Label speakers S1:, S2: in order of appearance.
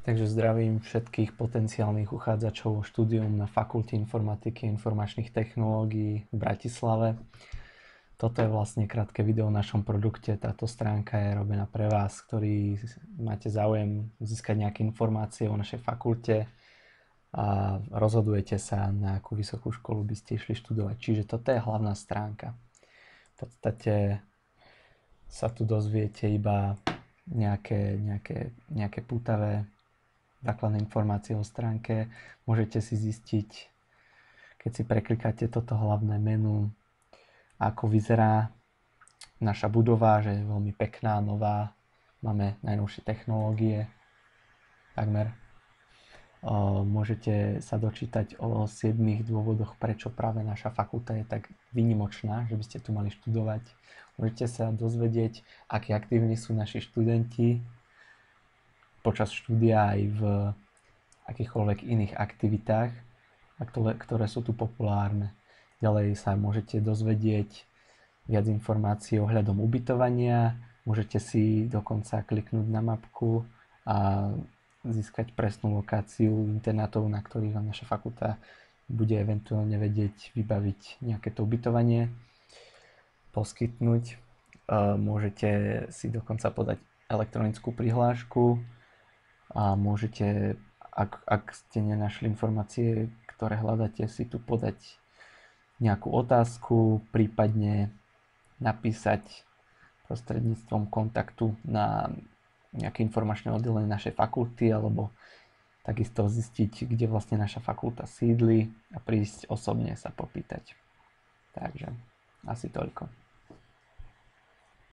S1: Takže zdravím všetkých potenciálnych uchádzačov o štúdium na Fakulte informatiky a informačných technológií v Bratislave. Toto je vlastne krátke video o našom produkte. Táto stránka je robená pre vás, ktorí máte záujem získať nejaké informácie o našej fakulte a rozhodujete sa, na akú vysokú školu by ste išli študovať. Čiže toto je hlavná stránka. V podstate sa tu dozviete iba nejaké pútavé základné informácie o stránke. Môžete si zistiť, keď si preklikáte toto hlavné menu, ako vyzerá naša budova, že je veľmi pekná, nová. Máme najnovšie technológie, takmer. Môžete sa dočítať o 7 dôvodoch, prečo práve naša fakulta je tak výnimočná, že by ste tu mali študovať. Môžete sa dozvedieť, akí aktívni sú naši študenti počas štúdia aj v akýchkoľvek iných aktivitách, ktoré sú tu populárne. Ďalej sa môžete dozvedieť viac informácií ohľadom ubytovania, môžete si dokonca kliknúť na mapku a získať presnú lokáciu internátov, na ktorých vám naša fakulta bude eventuálne vedieť vybaviť nejaké to ubytovanie, poskytnúť. Môžete si dokonca podať elektronickú prihlášku a môžete, ak ste nenašli informácie, ktoré hľadáte, si tu podať nejakú otázku, prípadne napísať prostredníctvom kontaktu na nejaké informačné oddelenie našej fakulty, alebo takisto zistiť, kde vlastne naša fakulta sídli a prísť osobne sa popýtať. Takže asi toľko.